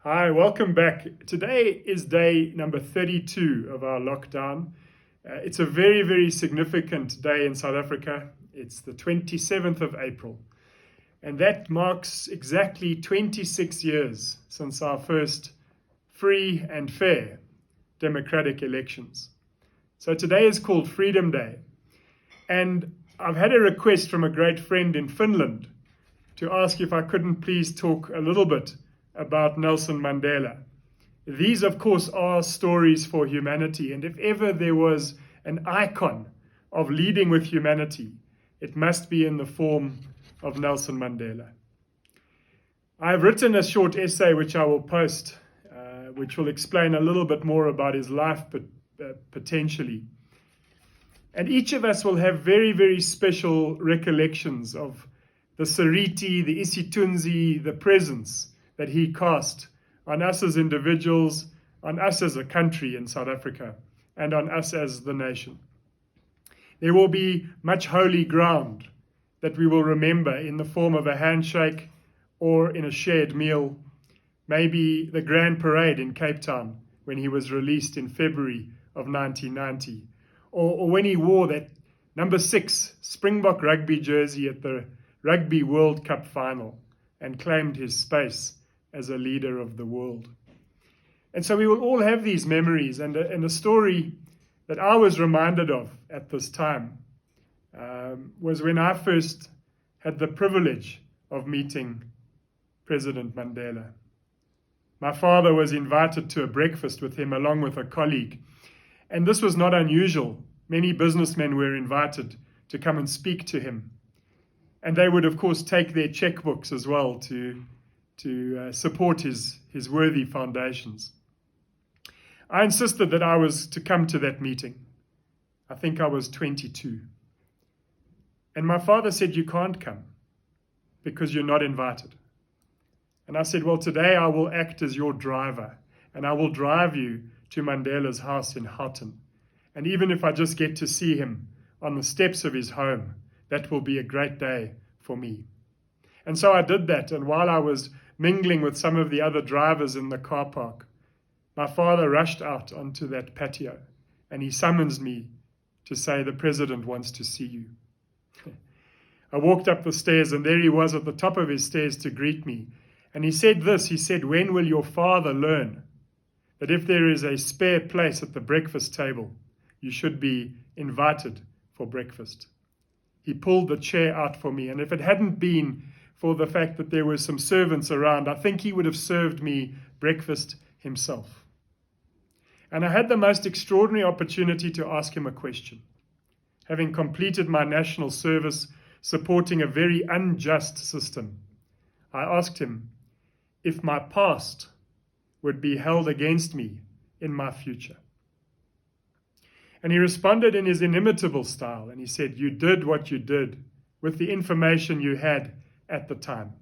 Hi, welcome back. Today is day number 32 of our lockdown. It's a very, very significant day in South Africa. It's the 27th of April, and that marks exactly 26 years since our first free and fair democratic elections. So today is called Freedom Day, and I've had a request from a great friend in Finland to ask if I couldn't please talk a little bit about Nelson Mandela. These, of course, are stories for humanity, and if ever there was an icon of leading with humanity, it must be in the form of Nelson Mandela. I have written a short essay which I will post, which will explain a little bit more about his life, but potentially. And each of us will have very, very special recollections of the Sariti, the Isitunzi, the presence that he cast on us as individuals, on us as a country in South Africa, and on us as the nation. There will be much holy ground that we will remember in the form of a handshake or in a shared meal, maybe the Grand Parade in Cape Town when he was released in February of 1990, or when he wore that number 6 Springbok rugby jersey at the Rugby World Cup final and claimed his space as a leader of the world. And so we will all have these memories, and a story that I was reminded of at this time was when I first had the privilege of meeting President Mandela. My father was invited to a breakfast with him along with a colleague, and this was not unusual. Many businessmen were invited to come and speak to him, and they would of course take their checkbooks as well to support his worthy foundations. I insisted that I was to come to that meeting. I think I was 22. And my father said, "You can't come because you're not invited." And I said, "Well, today I will act as your driver, and I will drive you to Mandela's house in Houghton. And even if I just get to see him on the steps of his home, that will be a great day for me." And so I did that, and while I was mingling with some of the other drivers in the car park, my father rushed out onto that patio, and he summons me to say, "The president wants to see you." I walked up the stairs, and there he was at the top of his stairs to greet me. And he said this, he said, "When will your father learn that if there is a spare place at the breakfast table, you should be invited for breakfast?" He pulled the chair out for me, and if it hadn't been for the fact that there were some servants around, I think he would have served me breakfast himself. And I had the most extraordinary opportunity to ask him a question. Having completed my national service supporting a very unjust system, I asked him if my past would be held against me in my future. And he responded in his inimitable style, and he said, "You did what you did with the information you had at the time.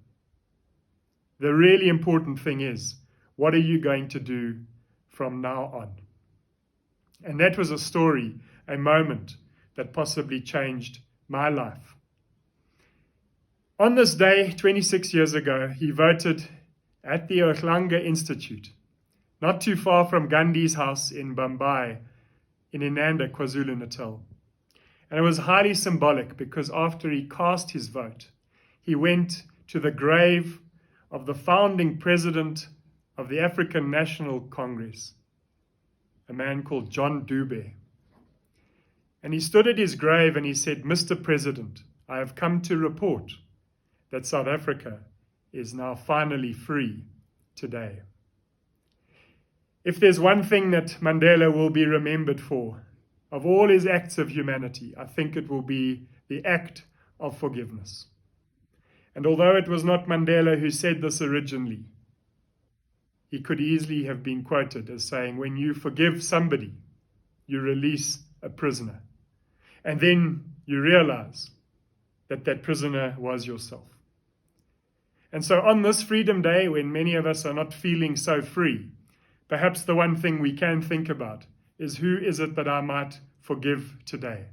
The really important thing is, what are you going to do from now on?" And that was a story, a moment that possibly changed my life. On this day, 26 years ago, he voted at the Ohlanga Institute, not too far from Gandhi's house in Bambai, in Inanda, KwaZulu-Natal. And it was highly symbolic because after he cast his vote, he went to the grave of the founding president of the African National Congress, a man called John Dube. And he stood at his grave and he said, "Mr. President, I have come to report that South Africa is now finally free today." If there's one thing that Mandela will be remembered for, of all his acts of humanity, I think it will be the act of forgiveness. And although it was not Mandela who said this originally, he could easily have been quoted as saying, "When you forgive somebody, you release a prisoner. And then you realize that that prisoner was yourself." And so on this Freedom Day, when many of us are not feeling so free, perhaps the one thing we can think about is, who is it that I might forgive today?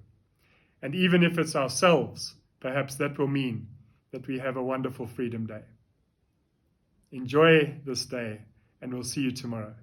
And even if it's ourselves, perhaps that will mean that we have a wonderful Freedom Day. Enjoy this day and we'll see you tomorrow.